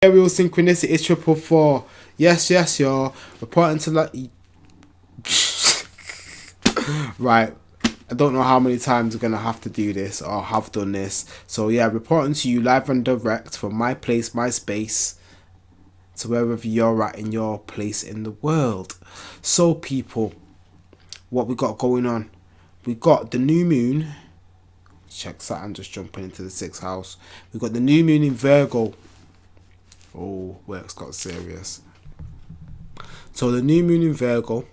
Aerial synchronicity is 444. Yes, yes, y'all. Reporting to like. Right. I don't know how many times we're gonna have to do this or have done this. So yeah, reporting to you live and direct from my place, my space, to wherever you're at in your place in the world. So people, what we got going on? We got the new moon. Check Saturn just jumping into the 6th house. We got the new moon in Virgo. Oh, work's got serious. So the new moon in Virgo,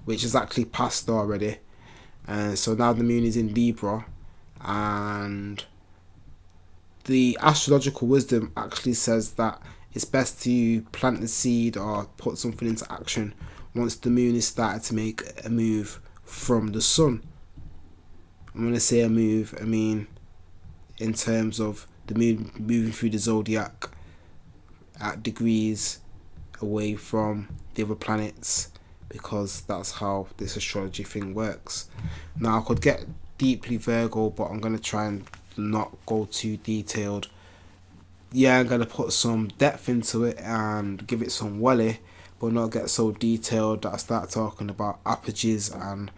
which is actually passed already, and so now the moon is in Libra, and the astrological wisdom actually says that it's best to plant the seed or put something into action once the moon is started to make a move from the sun. I'm going to say a move, I mean in terms of the moon moving through the zodiac at degrees away from the other planets, because that's how this astrology thing works. Now I could get deeply Virgo, but I'm going to try and not go too detailed. Yeah, I'm going to put some depth into it and give it some welly, but not get so detailed that I start talking about apogees and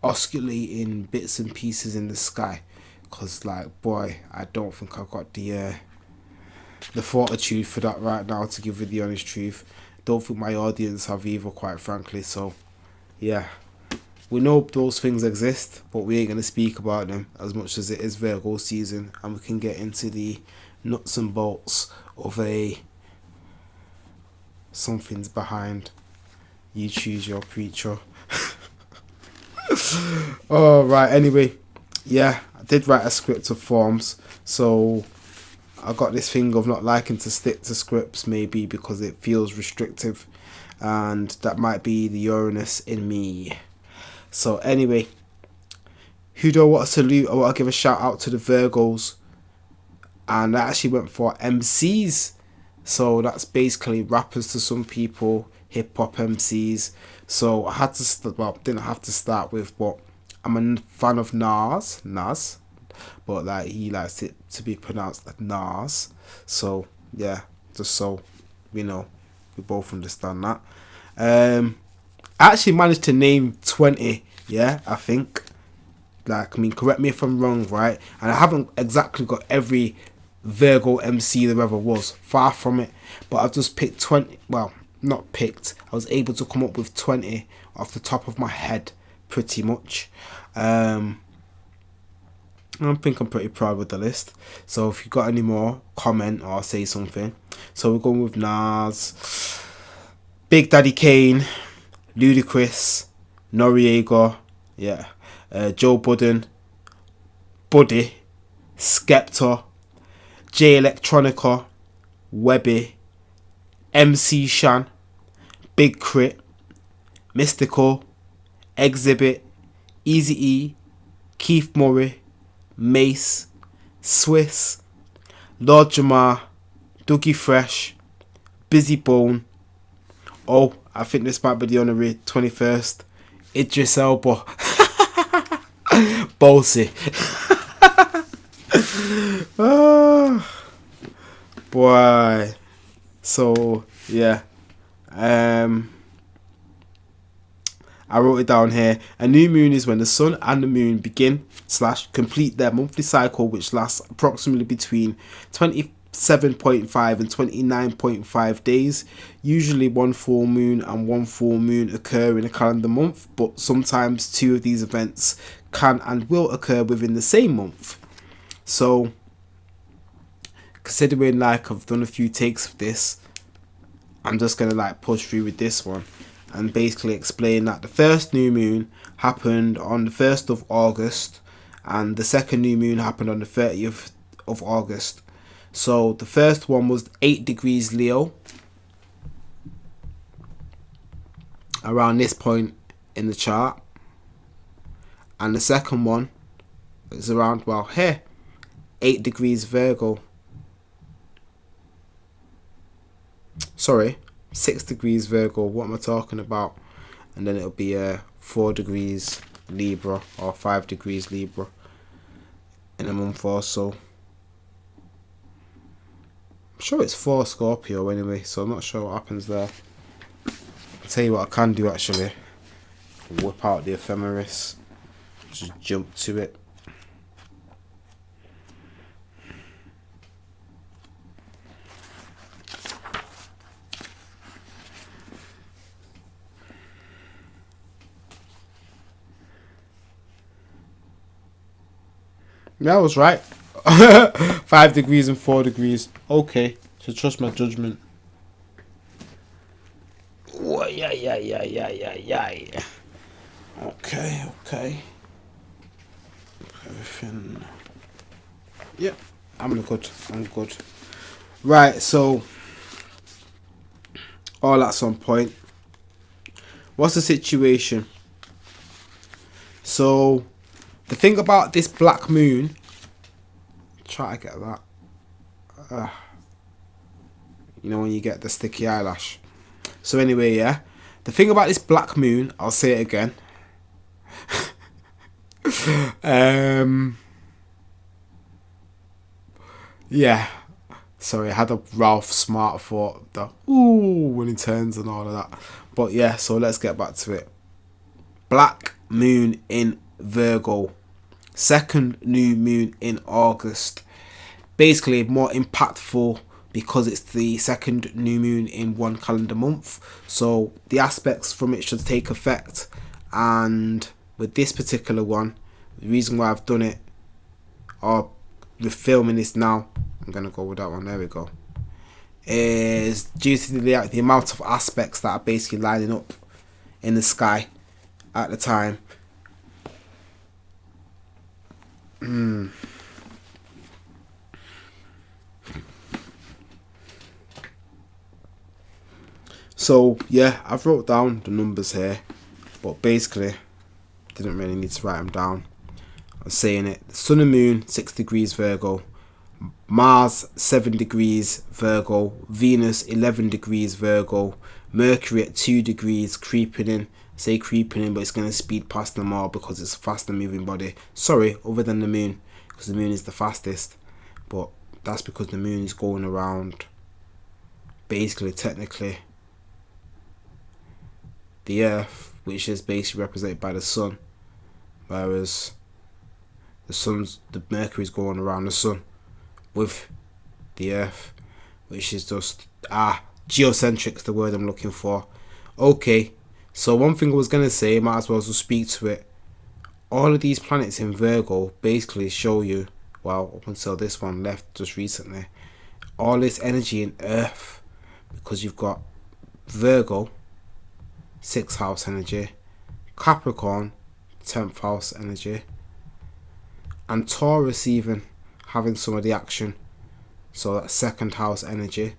oscillating bits and pieces in the sky, because like, boy, I don't think I've got the fortitude for that right now, to give you the honest truth. Don't think my audience have either, quite frankly. So yeah, we know those things exist, but we ain't going to speak about them as much as it is Virgo season, and we can get into the nuts and bolts of something's behind. You choose your preacher. Oh right, anyway, yeah, I did write a script of forms, so I got this thing of not liking to stick to scripts, maybe because it feels restrictive, and that might be the Uranus in me. So anyway, who do I want to salute? I want to give a shout out to the Virgos, and I actually went for MCs. So that's basically rappers to some people, hip hop MCs. So I had to didn't have to start with, but I'm a fan of Nas, but like he likes it to be pronounced like Nas. So yeah, just so we know, we both understand that. I actually managed to name 20. Yeah, I think. Like, I mean, correct me if I'm wrong, right? And I haven't exactly got every Virgo MC there ever was. Far from it. But I've just picked 20. Well, not picked. I was able to come up with 20 off the top of my head, pretty much. I think I'm pretty proud with the list. So if you got any more, comment or say something. So we're going with Nas, Big Daddy Kane, Ludacris, Noriega, yeah, Joe Budden, Buddy, Skepta, J Electronica, Webby, MC Shan, Big Crit, Mystical, Exhibit, Easy E, Keith Murray, Mace, Swiss, Lord Jamar, Dougie Fresh, Busy Bone. Oh, I think this might be the honorary 21st. Idris Elba. Bossy. Oh, boy. So yeah. I wrote it down here. A new moon is when the sun and the moon begin / complete their monthly cycle, which lasts approximately between 27.5 and 29.5 days. Usually one full moon and one full moon occur in a calendar month, but sometimes two of these events can and will occur within the same month. So considering like I've done a few takes of this, I'm just gonna like push through with this one and basically explain that the first new moon happened on the 1st of August and the second new moon happened on the 30th of August. So the first one was 8 degrees Leo, around this point in the chart, and the second one is around, well, here, 8 degrees Virgo. Sorry, 6 degrees Virgo. What am I talking about? And then it'll be 4 degrees Libra or 5 degrees Libra in a month or so. sure it's for Scorpio anyway, so I'm not sure what happens there. I'll tell you what I can do actually. Whip out the ephemeris. Just jump to it. Yeah, I was right. 5 degrees and 4 degrees. Okay, so trust my judgment. Oh, yeah. Okay. Everything. Yeah, I'm good. Right, so all that's on point. What's the situation? So the thing about this black moon, try to get that. You know when you get the sticky eyelash. So anyway, yeah. The thing about this black moon, I'll say it again. Yeah. Sorry, I had a Ralph Smart thought. The ooh when he turns and all of that. But yeah, so let's get back to it. Black moon in Virgo. Second new moon in August. Basically more impactful because it's the second new moon in one calendar month. So the aspects from it should take effect. And with this particular one, the reason why I've done it, or we're filming this now, I'm going to go with that one, there we go, is due to the amount of aspects that are basically lining up in the sky at the time. So yeah, I've wrote down the numbers here, but basically didn't really need to write them down. I'm saying it. The Sun and Moon 6 degrees Virgo, Mars 7 degrees Virgo, Venus 11 degrees Virgo, Mercury at 2 degrees creeping in. Say creeping in, but it's going to speed past them all because it's a faster moving body. Sorry, other than the moon, because the moon is the fastest, but that's because the moon is going around basically technically the earth, which is basically represented by the sun, whereas the Mercury is going around the sun with the earth, which is just geocentric is the word I'm looking for. Okay, so one thing I was gonna say, might as well just speak to it. All of these planets in Virgo basically show you, well, up until this one left just recently, all this energy in earth, because you've got Virgo 6th house energy, Capricorn 10th house energy, and Taurus even having some of the action, so that's 2nd house energy.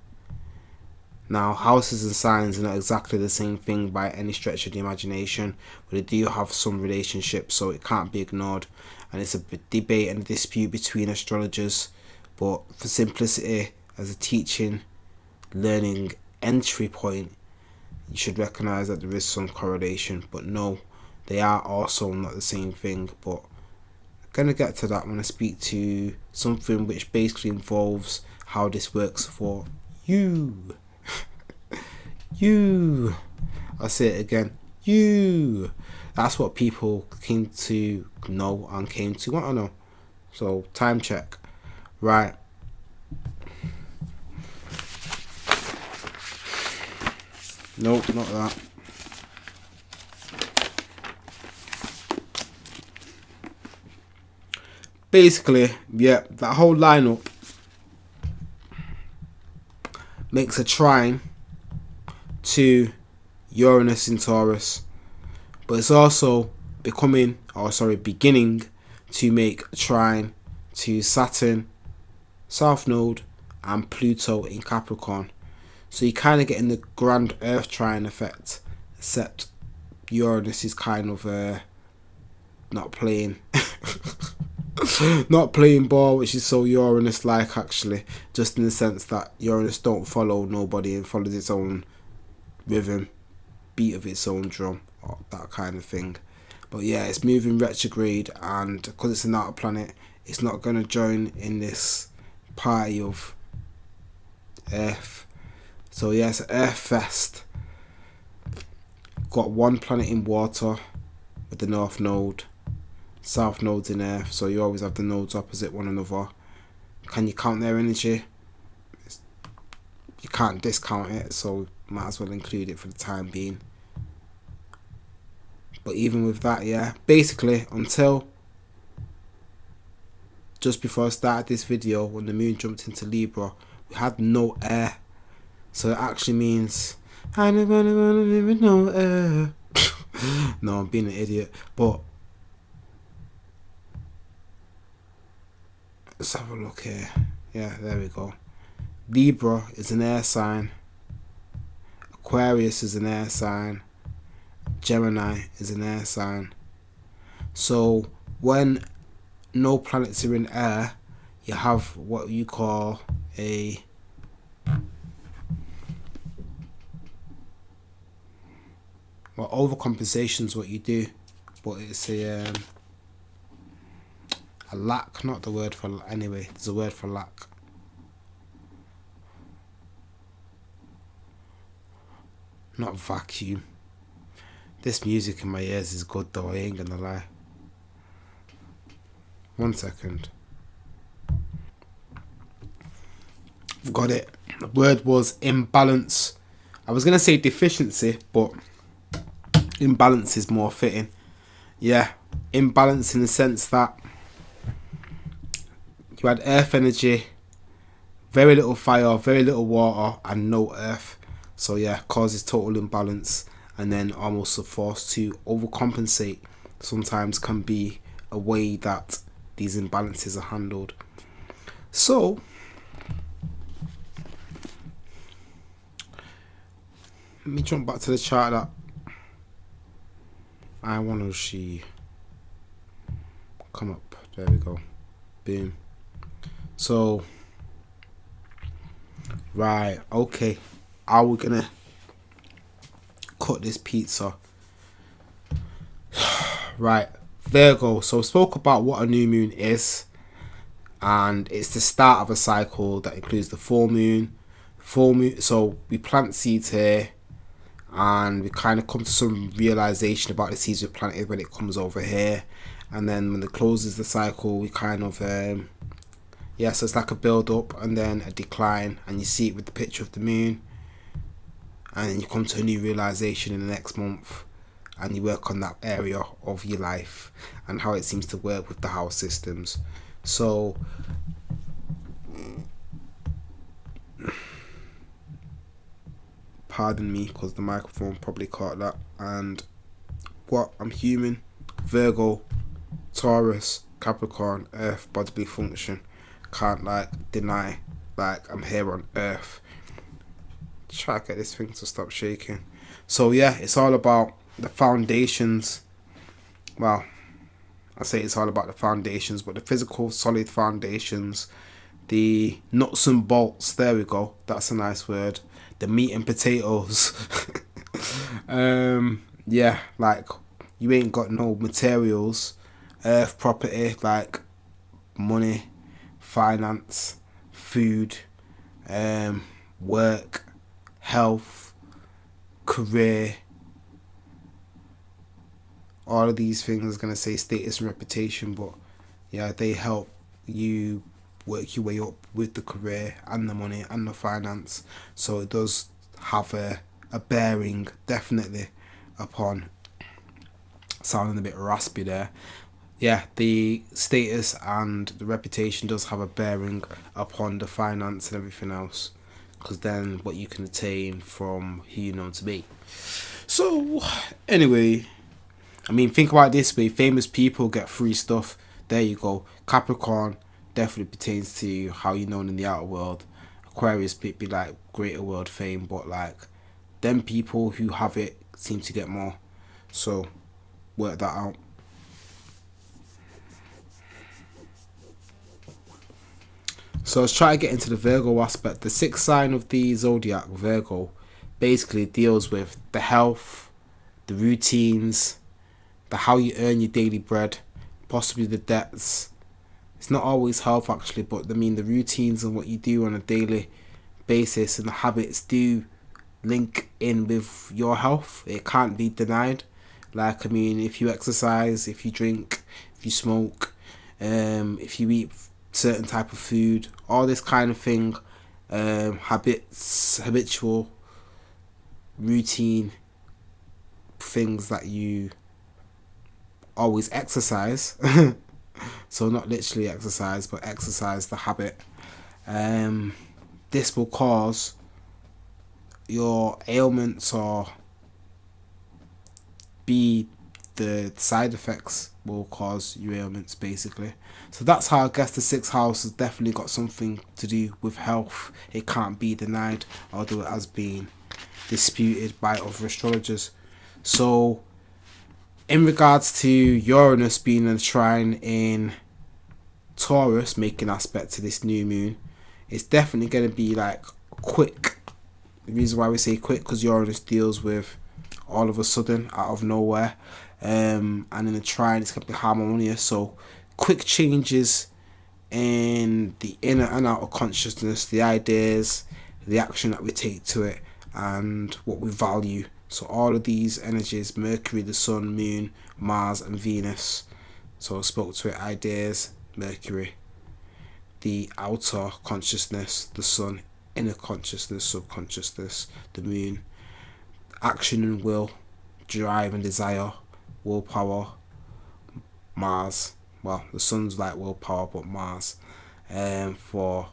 Now houses and signs are not exactly the same thing by any stretch of the imagination, but they do have some relationship, so it can't be ignored, and it's a debate and a dispute between astrologers, but for simplicity as a teaching learning entry point, you should recognize that there is some correlation, but no, they are also not the same thing. But I'm gonna get to that when I speak to something which basically involves how this works for you. You, I'll say it again, you. That's what people came to know and came to want to know. So time check, right? Nope, not that. Basically, yeah, that whole lineup makes a trine to Uranus in Taurus, but it's also beginning to make a trine to Saturn, South Node, and Pluto in Capricorn. So you're kind of getting the grand Earth trine effect, except Uranus is kind of not playing not playing ball, which is so Uranus like actually, just in the sense that Uranus don't follow nobody and follows its own rhythm, beat of its own drum, or that kind of thing. But yeah, it's moving retrograde, and because it's an outer planet, it's not going to join in this party of Earth. So yeah, it's Earth Fest. Got one planet in water with the North Node, South Node's in Earth, so you always have the nodes opposite one another. Can you count their energy? You can't discount it, so might as well include it for the time being. But even with that, yeah, basically until just before I started this video, when the moon jumped into Libra, we had no air. So it actually means I never live with no air. No, I'm being an idiot. But let's have a look here. Yeah, there we go. Libra is an air sign. Aquarius is an air sign. Gemini is an air sign. So when no planets are in air, you have what you call a overcompensation is what you do, but it's a lack, not the word for anyway. There's a word for lack. Not vacuum. This music in my ears is good though, I ain't gonna lie. 1 second. Got it. The word was imbalance. I was gonna say deficiency, but imbalance is more fitting. Yeah, imbalance in the sense that you had earth energy, very little fire, very little water, and no earth. So yeah, causes total imbalance, and then almost a force to overcompensate sometimes can be a way that these imbalances are handled. So let me jump back to the chart that I want to see come up. There we go. Boom. So right, okay, how we gonna cut this pizza? Right, Virgo. So spoke about what a new moon is, and it's the start of a cycle that includes the full moon. So we plant seeds here, and we kind of come to some realization about the seeds we planted when it comes over here, and then when it closes the cycle, we kind of yeah, so it's like a build up and then a decline, and you see it with the picture of the moon, and then you come to a new realization in the next month, and you work on that area of your life and how it seems to work with the house systems. So pardon me, because the microphone probably caught that. And what? I'm human, Virgo, Taurus, Capricorn, Earth, bodily function. Can't deny I'm here on Earth. Try to get this thing to stop shaking. So yeah, it's all about the foundations. Well, I say it's all about the foundations, but the physical solid foundations, the nuts and bolts, there we go, that's a nice word, the meat and potatoes. Yeah, you ain't got no materials, earth property like money, finance, food, work, health, career, all of these things. I was gonna say status and reputation, but yeah, they help you work your way up with the career and the money and the finance. So it does have a bearing, definitely, upon, sounding a bit raspy there, yeah, the status and the reputation does have a bearing upon the finance and everything else, because then what you can attain from who you know to be. So anyway, I mean, think about it this way: famous people get free stuff. There you go. Capricorn definitely pertains to how you're known in the outer world. Aquarius be like greater world fame, but them people who have it seem to get more. So work that out. So let's try to get into the Virgo aspect. The sixth sign of the zodiac, Virgo, basically deals with the health, the routines, the how you earn your daily bread, possibly the debts. It's not always health actually, but I mean the routines and what you do on a daily basis, and the habits do link in with your health. It can't be denied. Like, I mean, if you exercise, if you drink, if you smoke, if you eat certain type of food, all this kind of thing, habits, habitual, routine things that you always exercise. So not literally exercise, but exercise the habit. This will cause your ailments, or be the side effects will cause your ailments, basically. So that's how I guess the sixth house has definitely got something to do with health. It can't be denied, although it has been disputed by other astrologers. So in regards to Uranus being enshrined in Taurus, making aspect to this new moon, it's definitely going to be like quick. The reason why we say quick, because Uranus deals with all of a sudden, out of nowhere, and in the trine it's going to be harmonious. So quick changes in the inner and outer consciousness, the ideas, the action that we take to it, and what we value. So all of these energies, Mercury, the Sun, Moon, Mars and Venus. So I spoke to it, ideas, Mercury, the outer consciousness, the Sun, inner consciousness, subconsciousness, the Moon, action and will, drive and desire, willpower, Mars. Well, the Sun's like willpower, but Mars, for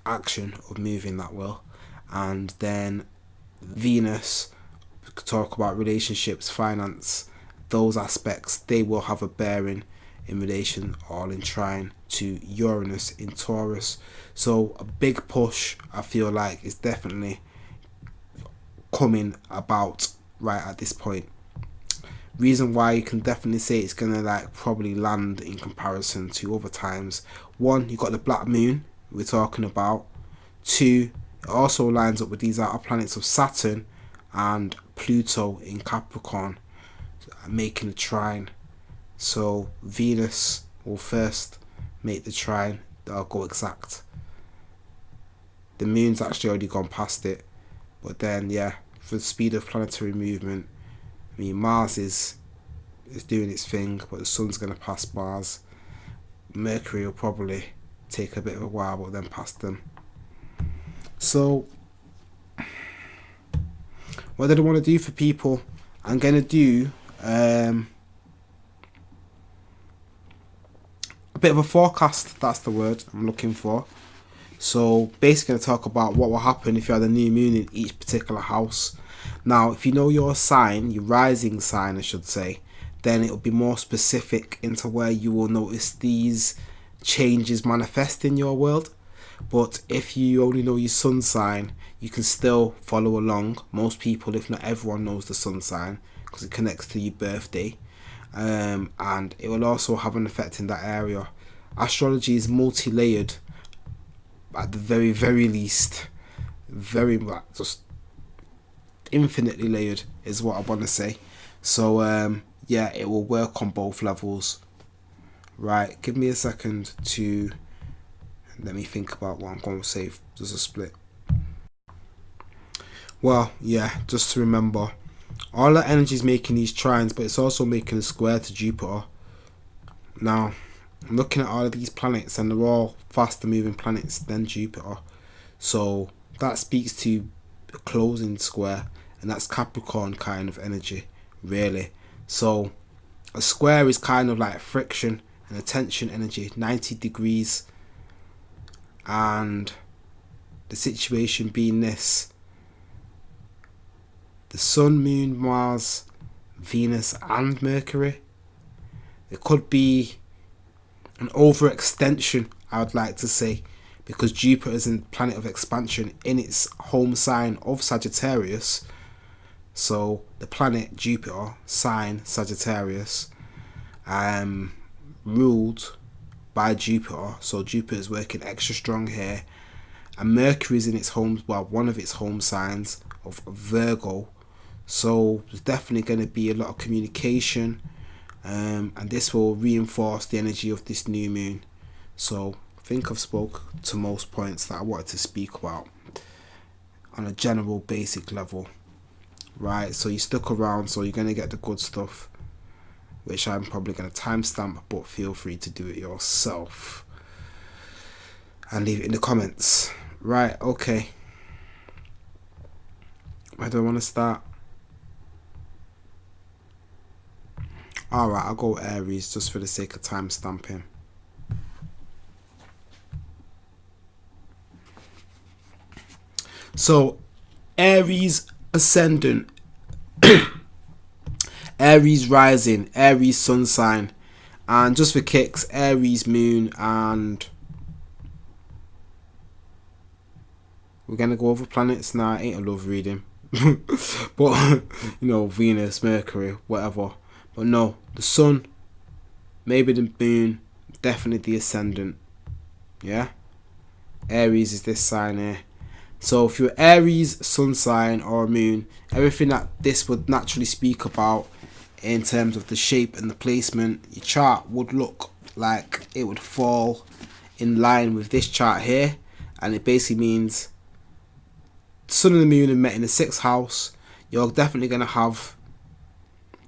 action of moving that will. And then Venus, we could talk about relationships, finance, those aspects. They will have a bearing in relation, all in trine to Uranus in Taurus. So a big push, I feel like, is definitely coming about right at this point. Reason why you can definitely say it's gonna like probably land in comparison to other times. One, you got the black moon we're talking about. Two, it also lines up with these outer planets of Saturn and Pluto in Capricorn, making a trine. So Venus will first make the trine, they'll go exact. The moon's actually already gone past it, but then yeah, for the speed of planetary movement, I mean, Mars is doing its thing, but the Sun's going to pass Mars. Mercury will probably take a bit of a while, but then pass them. So what did I want to do for people? I'm going to do a bit of a forecast. That's the word I'm looking for. So basically going to talk about what will happen if you had a new moon in each particular house. Now, if you know your sign, your rising sign I should say, then it will be more specific into where you will notice these changes manifest in your world. But if you only know your sun sign, you can still follow along. Most people, if not everyone, knows the sun sign because it connects to your birthday, and it will also have an effect in that area. Astrology is multi-layered at the very least, very much, just infinitely layered is what I want to say. So yeah, it will work on both levels. Right, give me a second to let me think about what I'm going to say. There's a split. Well, yeah, just to remember, all that energy is making these trines, but it's also making a square to Jupiter. Now, I'm looking at all of these planets, and they're all faster moving planets than Jupiter. So that speaks to a closing square, and that's Capricorn kind of energy, really. So a square is kind of like friction and a tension energy, 90 degrees. And the situation being this: the Sun, Moon, Mars, Venus and Mercury. It could be an overextension, I would like to say, because Jupiter is a planet of expansion in its home sign of Sagittarius. So the planet Jupiter, sign Sagittarius, ruled by Jupiter. So Jupiter is working extra strong here, and Mercury is in its home, well, one of its home signs of Virgo. So there's definitely going to be a lot of communication, and this will reinforce the energy of this new moon. So I think I've spoke to most points that I wanted to speak about. on a general basic level, right? So you stuck around, so you're going to get the good stuff, which I'm probably going to timestamp, but feel free to do it yourself and leave it in the comments. Right, okay. Where do I want to start? Alright, I'll go Aries just for the sake of time stamping. So, Aries ascendant, Aries rising, Aries sun sign, and just for kicks, Aries moon, and we're going to go over planets now. Ain't a love reading. But, you know, Venus, Mercury, whatever. But no, the sun, maybe the moon, definitely the ascendant. Yeah? Aries is this sign here. So if you're Aries, sun sign, or moon, everything that this would naturally speak about in terms of the shape and the placement, your chart would look like it would fall in line with this chart here. And it basically means sun and the moon are met in the 6th house. You're definitely going to have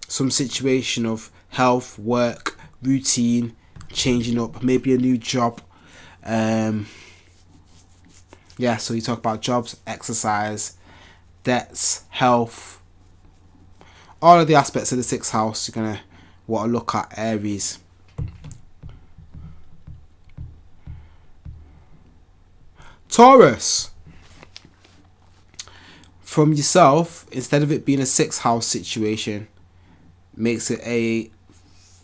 some situation of health, work, routine, changing up, maybe a new job. Yeah, so you talk about jobs, exercise, debts, health, all of the aspects of the 6th house you're going to want to look at, Aries. Taurus. From yourself, instead of it being a 6th house situation, makes it a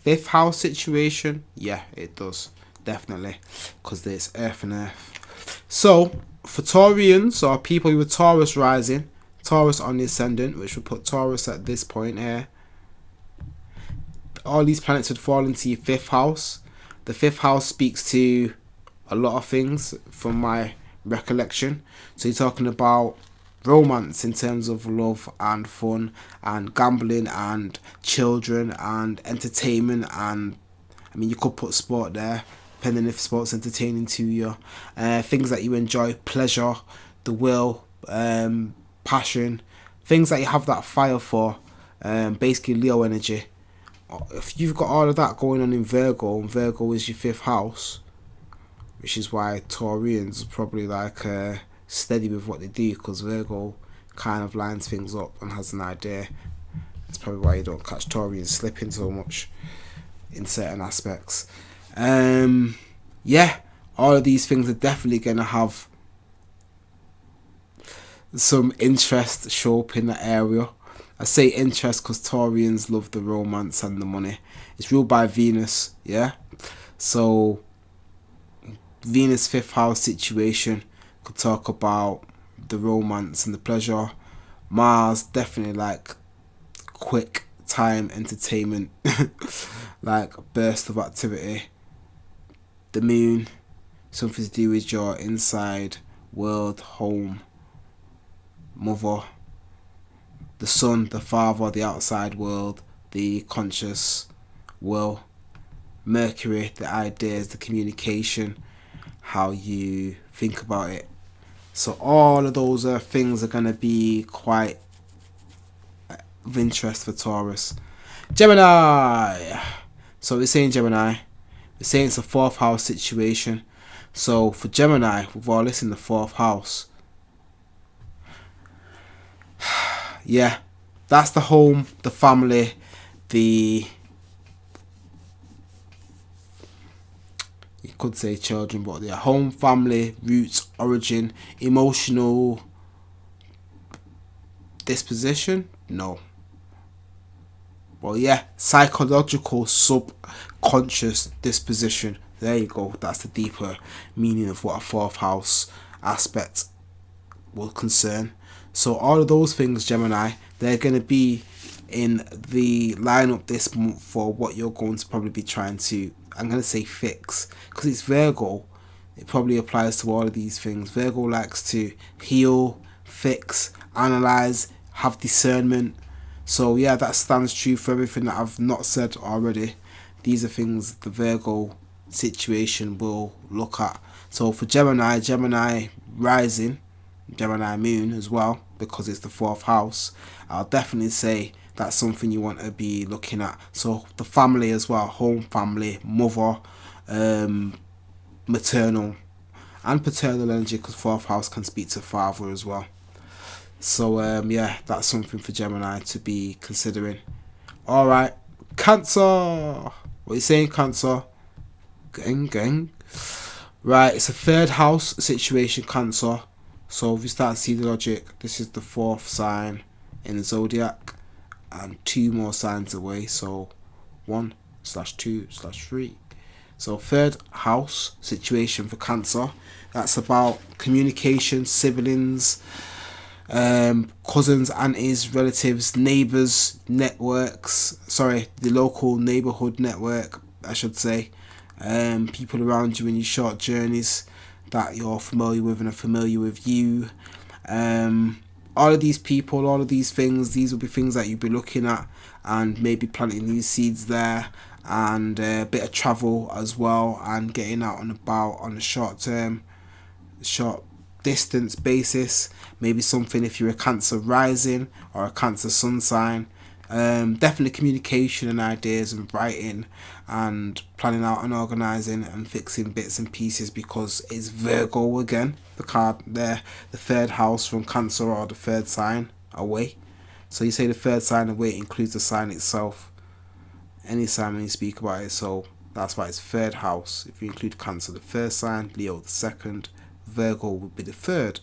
5th house situation. Yeah, it does, definitely, because there's earth and earth. So for Taurians, or people who are Taurus rising, Taurus on the ascendant, which would put Taurus at this point here, all these planets would fall into your 5th house. The 5th house speaks to a lot of things from my recollection. So you're talking about romance in terms of love and fun and gambling and children and entertainment, and I mean you could put sport there depending if sport's entertaining to you, things that you enjoy, pleasure, the will, passion, things that you have that fire for, basically Leo energy. If you've got all of that going on in Virgo, and Virgo is your 5th house, which is why Taurians are probably like steady with what they do, because Virgo kind of lines things up and has an idea. That's probably why you don't catch Taurians slipping so much in certain aspects. Yeah, all of these things are definitely going to have some interest show up in that area. I say interest because Taurians love the romance and the money. It's ruled by Venus, yeah? So Venus 5th house situation could talk about the romance and the pleasure. Mars, definitely like quick time entertainment, like burst of activity. The moon, something to do with your inside world, home, mother. The sun, the father, the outside world, the conscious will. Mercury, the ideas, the communication, how you think about it. So all of those things are going to be quite of interest for Taurus. Gemini. So we're saying Gemini. We're saying it's a 4th house situation. So for Gemini, with all this in the 4th house, yeah, that's the home, the family, the, you could say children, but yeah, home, family, roots, origin, emotional disposition. No. Well, yeah, psychological subconscious disposition. There you go. That's the deeper meaning of what a 4th house aspect will concern. So all of those things, Gemini, they're going to be in the lineup this month for what you're going to probably be trying to, I'm going to say fix, because it's Virgo. It probably applies to all of these things. Virgo likes to heal, fix, analyze, have discernment. So yeah, that stands true for everything that I've not said already. These are things the Virgo situation will look at. So for Gemini, Gemini rising, Gemini moon as well, because it's the 4th house. I'll definitely say that's something you want to be looking at. So the family as well, home, family, mother, maternal and paternal energy, because 4th house can speak to father as well. So yeah, that's something for Gemini to be considering. Alright, Cancer. What are you saying, Cancer? Gang. Right, it's a 3rd house situation, Cancer. So if you start to see the logic, this is the 4th sign in the zodiac, and 2 more signs away. So 1/2/3. So 3rd house situation for Cancer. That's about communication, siblings, cousins, aunties, relatives, neighbours, networks. Sorry, the local neighbourhood network, I should say. People around you in your short journeys that you're familiar with and are familiar with you. All of these people, all of these things, these will be things that you'll be looking at and maybe planting these seeds there, and a bit of travel as well, and getting out and about on a short distance basis. Maybe something if you're a Cancer rising or a Cancer sun sign. Definitely communication and ideas and writing and planning out and organising and fixing bits and pieces, because it's Virgo again, the card there, the 3rd house from Cancer, or the 3rd sign away. So you say the 3rd sign away includes the sign itself, any sign when you speak about it. So that's why it's 3rd house. If you include Cancer, the 1st sign, Leo the 2nd, Virgo would be the 3rd.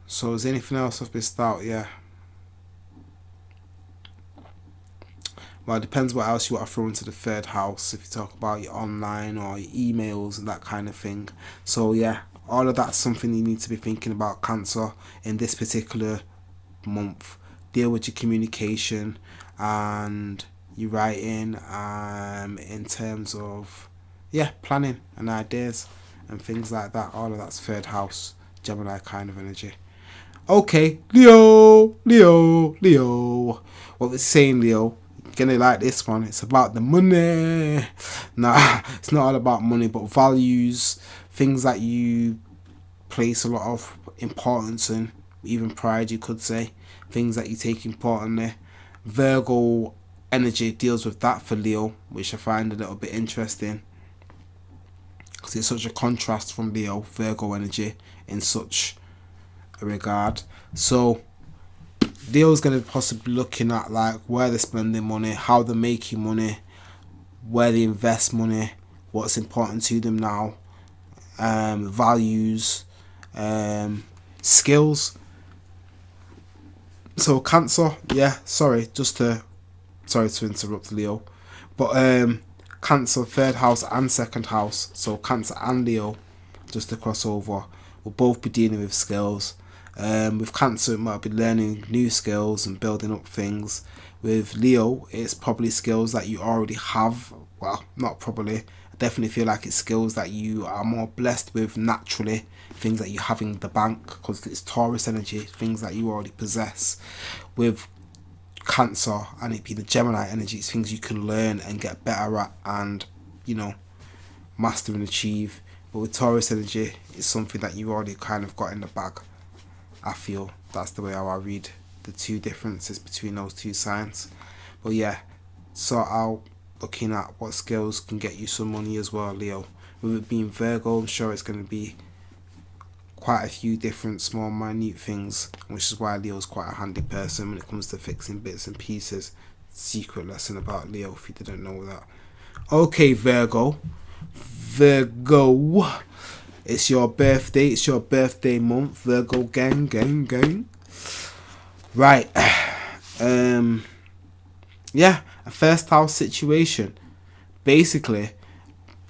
So is anything else I've missed out? Yeah. Well, it depends what else you want to throw into the 3rd house, if you talk about your online or your emails and that kind of thing. So yeah, all of that's something you need to be thinking about, Cancer, in this particular month. Deal with your communication and your writing, in terms of, yeah, planning and ideas and things like that. All of that's 3rd house, Gemini kind of energy. Okay, Leo. What we're saying, Leo, gonna like this one. It's about the money. Nah, it's not all about money, but values, things that you place a lot of importance in, even pride, you could say, things that you take importantly. Virgo energy deals with that for Leo, which I find a little bit interesting, because it's such a contrast from Leo, Virgo energy, in such a regard. So Leo's going to possibly looking at like where they're spending money, how they're making money, where they invest money, what's important to them now, values, skills. So Cancer, yeah, sorry to interrupt, Leo, but Cancer 3rd house and 2nd house, so Cancer and Leo, just to cross over, will both be dealing with skills. With Cancer, it might be learning new skills and building up things. With Leo, it's probably skills that you already have. Well, not probably. I definitely feel like it's skills that you are more blessed with naturally. Things that you have in the bank, because it's Taurus energy. Things that you already possess. With Cancer and it being the Gemini energy, it's things you can learn and get better at and, master and achieve. But with Taurus energy, it's something that you already kind of got in the bag. I feel that's the way how I read the two differences between those two signs. But yeah, sort out looking at what skills can get you some money as well, Leo. With it being Virgo, I'm sure it's going to be quite a few different small minute things, which is why Leo's quite a handy person when it comes to fixing bits and pieces. Secret lesson about Leo if you didn't know that. Okay, Virgo, it's your birthday month, Virgo gang. Right. Yeah, a 1st house situation. Basically,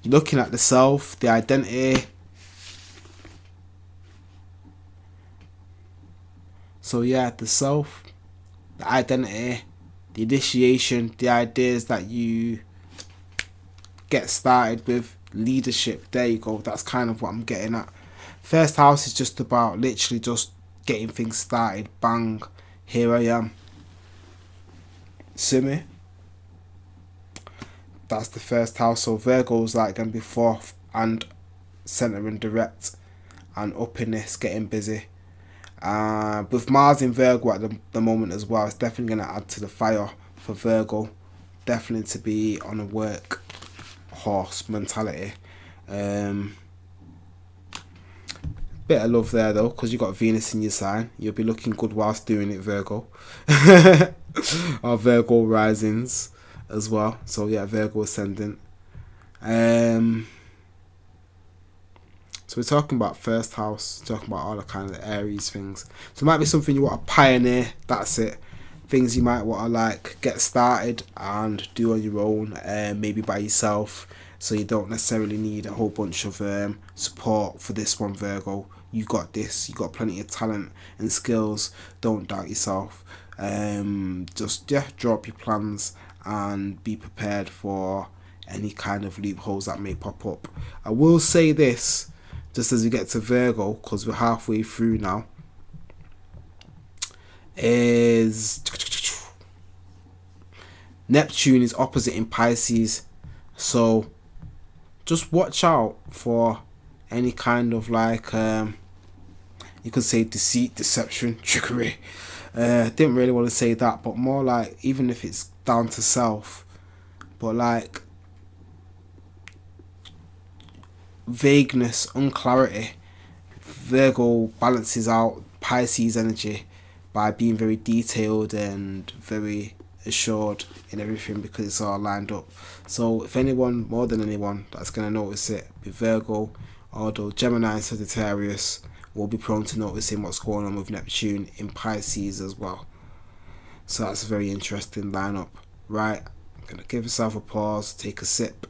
looking at the self, the identity. So yeah, the self, the identity, the initiation, the ideas that you get started with, leadership. There you go. That's kind of what I'm getting at. 1st house is just about literally just getting things started. Bang, here I am. See me? That's the 1st house. So Virgo's like going to be 4th and centre and direct. and uppiness, getting busy. With Mars in Virgo at the moment as well, it's definitely going to add to the fire for Virgo. Definitely to be on a work horse mentality. Bit of love there though, because you got Venus in your sign. You'll be looking good whilst doing it, Virgo. Or Virgo risings as well. So yeah, Virgo ascendant. So we're talking about first house, talking about all the kind of Aries things. So it might be something you want to pioneer. That's it. Things you might want to like get started and do on your own, maybe by yourself. So you don't necessarily need a whole bunch of support for this one, Virgo. You got this. You got plenty of talent and skills. Don't doubt yourself. Just draw up your plans and be prepared for any kind of loopholes that may pop up. I will say this, just as we get to Virgo, because we're halfway through now, is Neptune is opposite in Pisces. So just watch out for any kind of like you could say deceit, deception, trickery. Didn't really want to say that, but more like even if it's down to self, but like vagueness, unclarity. Virgo balances out Pisces energy by being very detailed and very assured in everything because it's all lined up. So if anyone, more than anyone, that's going to notice it with Virgo, although Gemini and Sagittarius will be prone to noticing what's going on with Neptune in Pisces as well. So that's a very interesting lineup. Right, I'm going to give yourself a pause, take a sip.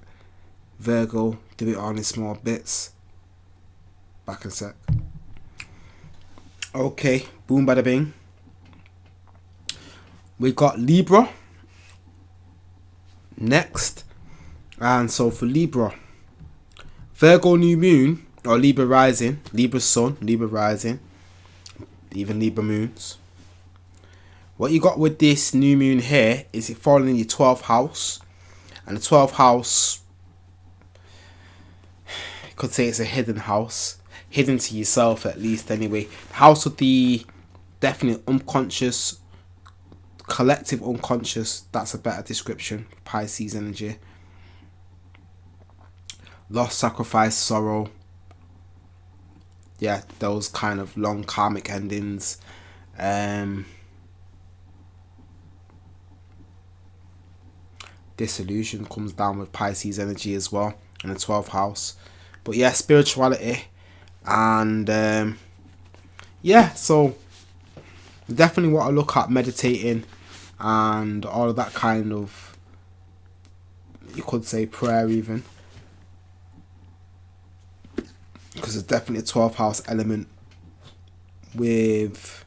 Virgo, do it all in small bits. Back in a sec. Okay, boom bada bing. We got Libra next. And so for Libra, Virgo new moon, or Libra rising, Libra sun, Libra rising, even Libra moons. What you got with this new moon here is it falling in your 12th house. And the 12th house, you could say it's a hidden house. Hidden to yourself at least anyway. House of the definite unconscious, collective unconscious. That's a better description. Pisces energy. Loss, sacrifice, sorrow. Yeah, those kind of long karmic endings. Disillusion comes down with Pisces energy as well in the 12th house. But yeah, spirituality. And yeah, so definitely want to look at meditating and all of that kind of, you could say prayer even, because there's definitely a 12th house element with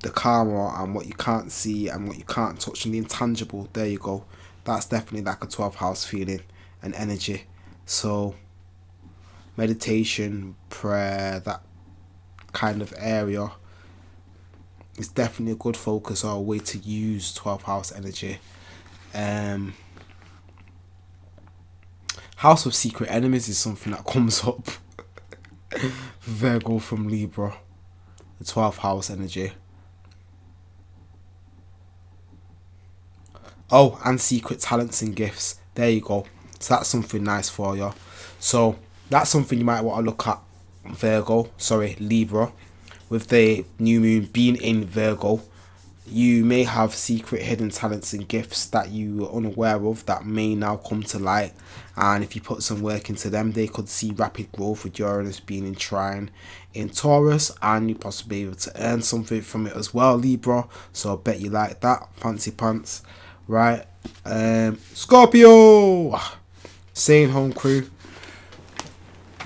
the karma and what you can't see and what you can't touch and the intangible. There you go. That's definitely like a 12th house feeling and energy. So meditation, prayer, that kind of area is definitely a good focus or a way to use 12th house energy. House of secret enemies is something that comes up. Virgo from Libra, the 12th house energy. Oh, and secret talents and gifts. There you go. So that's something nice for you. So that's something you might want to look at, Libra. With the new moon being in Virgo, you may have secret hidden talents and gifts that you are unaware of that may now come to light. And if you put some work into them, they could see rapid growth with Uranus being in trine in Taurus, and you possibly be able to earn something from it as well, Libra. So I bet you like that. Fancy pants. Right. Scorpio! Same home crew.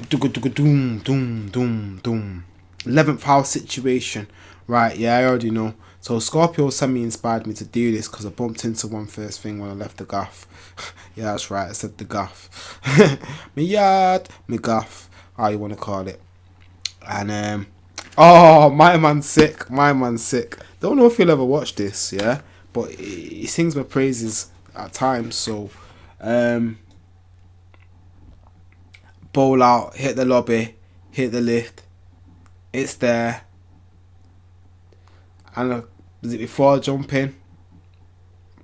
Doom, doom, doom, doom. 11th house situation. Right, yeah, I already know. So Scorpio semi-inspired me to do this because I bumped into one first thing when I left the gaff. Yeah, that's right, I said the gaff. Me yard, me gaff, how you want to call it. And, oh, my man's sick. Don't know if you'll ever watch this, yeah? But he sings my praises at times, so... bowl out, hit the lobby, hit the lift, it's there, and was it before I jump in?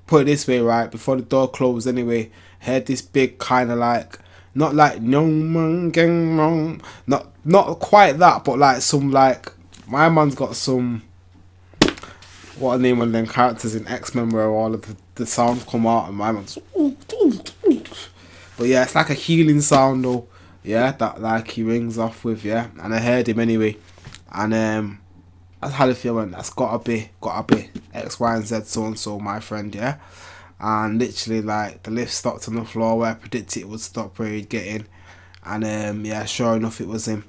Put it this way, right, before the door closed anyway, I heard this big kind of like, not like no man gang wrong, not quite that, but like some, like, my man's got some, what a name one of them characters in X-Men where all of the sound come out and my man's, but yeah, it's like a healing sound though, yeah, that like he rings off with, yeah, and I heard him anyway, and I had a feeling that's gotta be X, Y, and Z, so and so, my friend, yeah. And literally, like, the lift stopped on the floor where I predicted it would stop where he'd get in, and yeah, sure enough, it was him.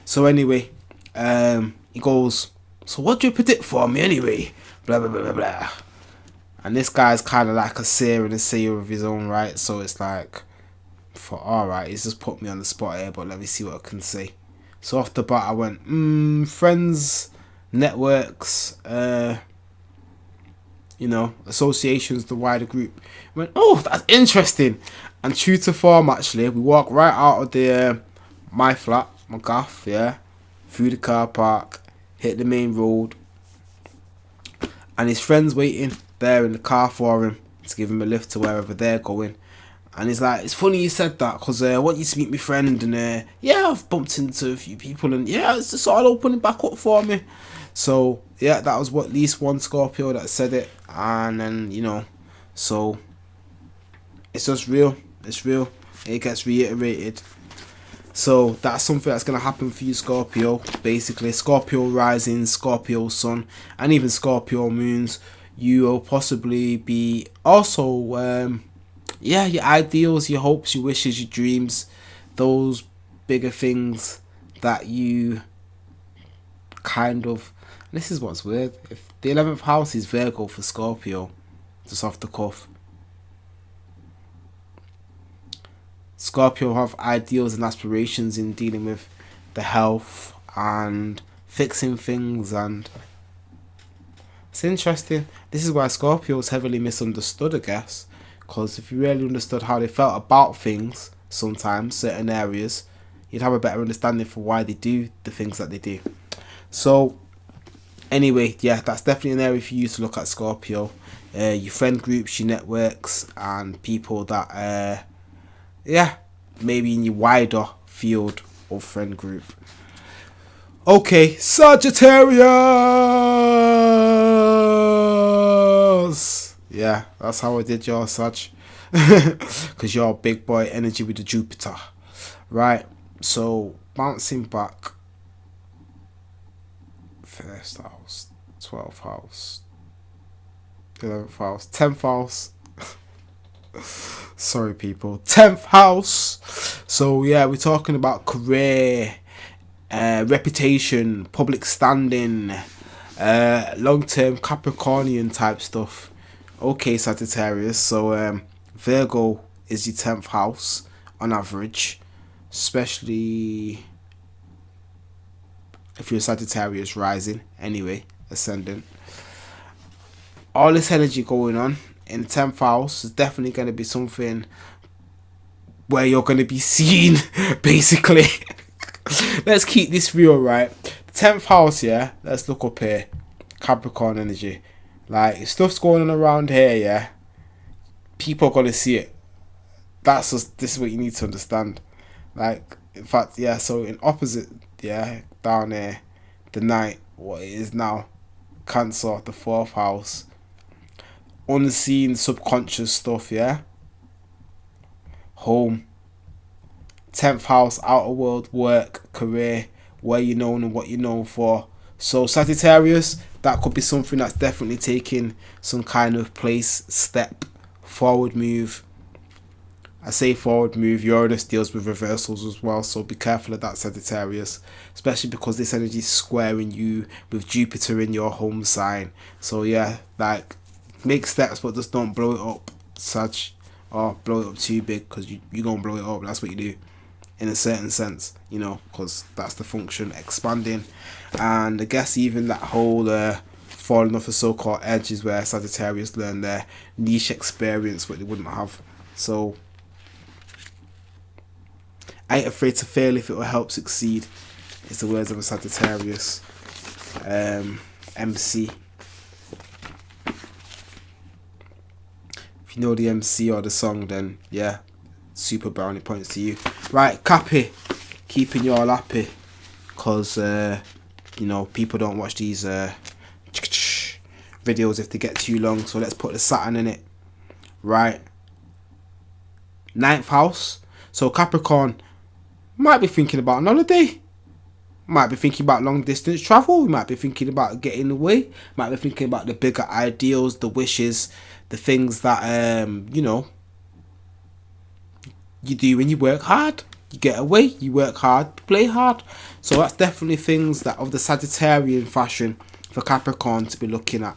So anyway, he goes, "So what do you predict for me anyway?" Blah blah blah blah blah. And this guy's kind of like a seer and a seer of his own right, so it's like, for alright, he's just put me on the spot here, but let me see what I can say. So off the bat, I went, friends, networks, you know, associations, the wider group. I went, oh, that's interesting. And true to form, actually, we walked right out of the my flat, my gaff, yeah, through the car park, hit the main road, and his friends waiting there in the car for him to give him a lift to wherever they're going. And he's like, it's funny you said that, because I want you to meet my friend, and yeah, I've bumped into a few people, and yeah, it's just all opening back up for me. So yeah, that was what, at least one Scorpio that said it, and then, you know, so it's just real, it's real, it gets reiterated. So that's something that's going to happen for you, Scorpio. Basically, Scorpio rising, Scorpio sun, and even Scorpio moons. You will possibly be also, yeah, your ideals, your hopes, your wishes, your dreams, those bigger things that you kind of, and this is what's weird, if the 11th house is Virgo for Scorpio, just off the cuff, Scorpio have ideals and aspirations in dealing with the health and fixing things, and it's interesting. This is why Scorpio is heavily misunderstood, I guess, because if you really understood how they felt about things, sometimes certain areas, you'd have a better understanding for why they do the things that they do. So anyway, yeah, that's definitely an area for you to look at, Scorpio. Your friend groups, your networks, and people that yeah, maybe in your wider field of friend group. Okay, Sagittarius. Yeah, that's how I did your Sag. Because you're a big boy energy with the Jupiter. Right, so bouncing back. First house, 12th house, 11th house, 10th house. Sorry people, 10th house. So yeah, we're talking about career, reputation, public standing, long-term Capricornian type stuff. Okay, Sagittarius, so Virgo is your 10th house on average, especially if you're Sagittarius rising, anyway, ascendant. All this energy going on in the 10th house is definitely going to be something where you're going to be seen, basically. Let's keep this real, right? 10th house, yeah, let's look up here. Capricorn energy. Like, if stuff's going on around here, yeah, people are going to see it. That's just, this is what you need to understand. Like, in fact, yeah, so in opposite, yeah, down there, the night, what it is now, Cancer, the 4th house, unseen subconscious stuff, yeah, home, 10th house, outer world, work, career, where you're known and what you're known for. So Sagittarius, that could be something that's definitely taking some kind of place, step, forward move. I say forward move, Uranus deals with reversals as well, so be careful of that, Sagittarius, especially because this energy is squaring you with Jupiter in your home sign. So yeah, like, make steps, but just don't blow it up, Sag, or blow it up too big, because you're going to blow it up. That's what you do, in a certain sense, you know, because that's the function, expanding. And I guess even that whole falling off the so-called edge is where Sagittarius learn their niche experience, what they wouldn't have. So I ain't afraid to fail if it will help succeed. It's the words of a Sagittarius MC. If you know the MC or the song, then yeah, super brownie points to you. Right, Cappy, keeping you all happy, because you know, people don't watch these videos if they get too long. So let's put the Saturn in it. Right, 9th house. So Capricorn might be thinking about an holiday, might be thinking about long distance travel, we might be thinking about getting away, might be thinking about the bigger ideals, the wishes, the things that you know, you do when you work hard. You get away, you work hard, play hard. So that's definitely things that of the Sagittarian fashion for Capricorn to be looking at,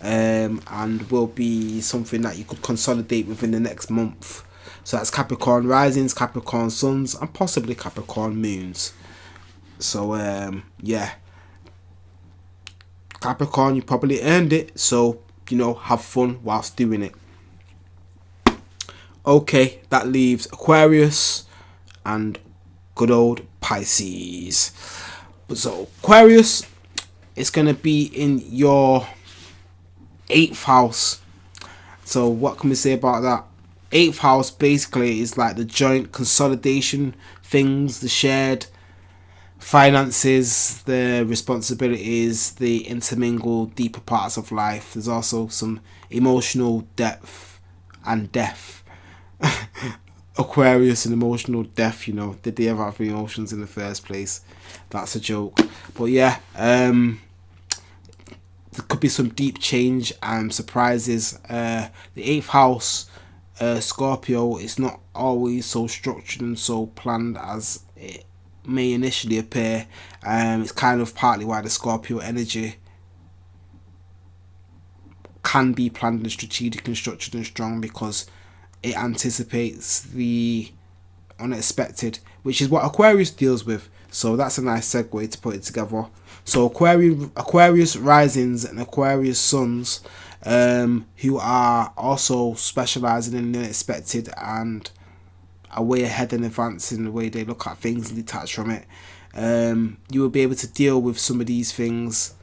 and will be something that you could consolidate within the next month. So that's Capricorn risings, Capricorn suns, and possibly Capricorn moons. So yeah, Capricorn, you probably earned it, so you know, have fun whilst doing it. Okay, that leaves Aquarius and good old Pisces. So Aquarius, it's going to be in your 8th house. So what can we say about that? 8th house basically is like the joint consolidation things, the shared finances, the responsibilities, the intermingled deeper parts of life. There's also some emotional depth and death. Aquarius and emotional death, you know, did they ever have emotions in the first place? That's a joke. But yeah, there could be some deep change and surprises. The 8th house, Scorpio, is not always so structured and so planned as it may initially appear. It's kind of partly why the Scorpio energy can be planned and strategic and structured and strong, because it anticipates the unexpected, which is what Aquarius deals with. So that's a nice segue to put it together. So Aquarius risings and Aquarius suns, who are also specializing in the unexpected and are way ahead in advance in the way they look at things and detach from it. You will be able to deal with some of these things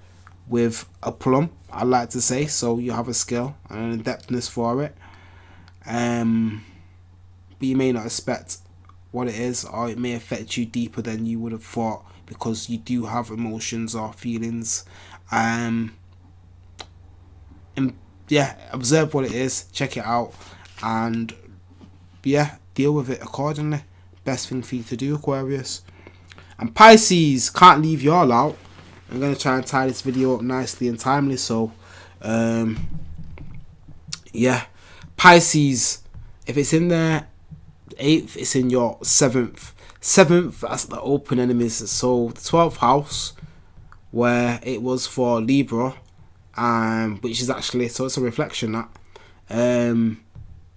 with a plum, I like to say. So you have a skill and an adeptness for it. But you may not expect what it is, or it may affect you deeper than you would have thought, because you do have emotions or feelings. And yeah, observe what it is, check it out, and yeah, deal with it accordingly. Best thing for you to do, Aquarius. And Pisces, can't leave you all out. I'm going to try and tie this video up nicely and timely. So yeah, Pisces, if it's in there 8th, it's in your 7th. 7th, that's the open enemies. So the 12th house, where it was for Libra, which is actually, so it's a reflection that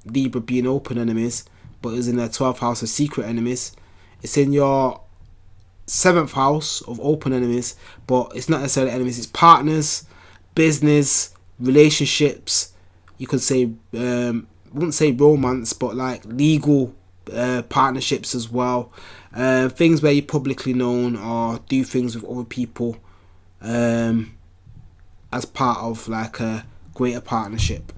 Libra being open enemies, but it was in their 12th house of secret enemies. It's in your 7th house of open enemies, but it's not necessarily enemies, it's partners, business, relationships. You could say, wouldn't say romance, but like legal partnerships as well. Things where you're publicly known or do things with other people as part of like a greater partnership.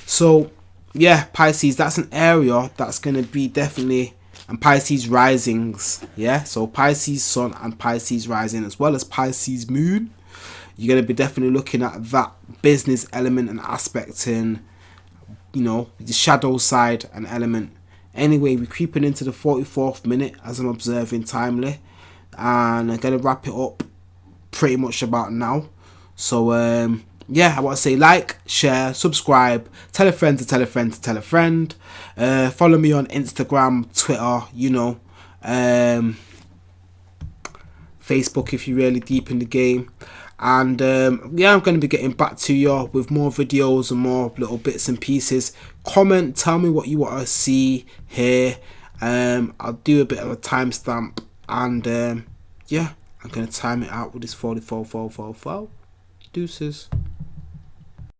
So yeah, Pisces, that's an area that's going to be definitely, and Pisces risings, yeah, so Pisces sun and Pisces rising, as well as Pisces moon. You're going to be definitely looking at that business element and aspect in, you know, the shadow side and element. Anyway, we're creeping into the 44th minute as I'm observing timely, and I'm going to wrap it up pretty much about now. So yeah, I want to say like, share, subscribe, tell a friend to tell a friend to tell a friend. Follow me on Instagram, Twitter, you know, Facebook if you're really deep in the game. And yeah, I'm going to be getting back to you with more videos and more little bits and pieces. Comment, tell me what you want to see here. I'll do a bit of a timestamp, and yeah, I'm going to time it out with this 4444. Deuces.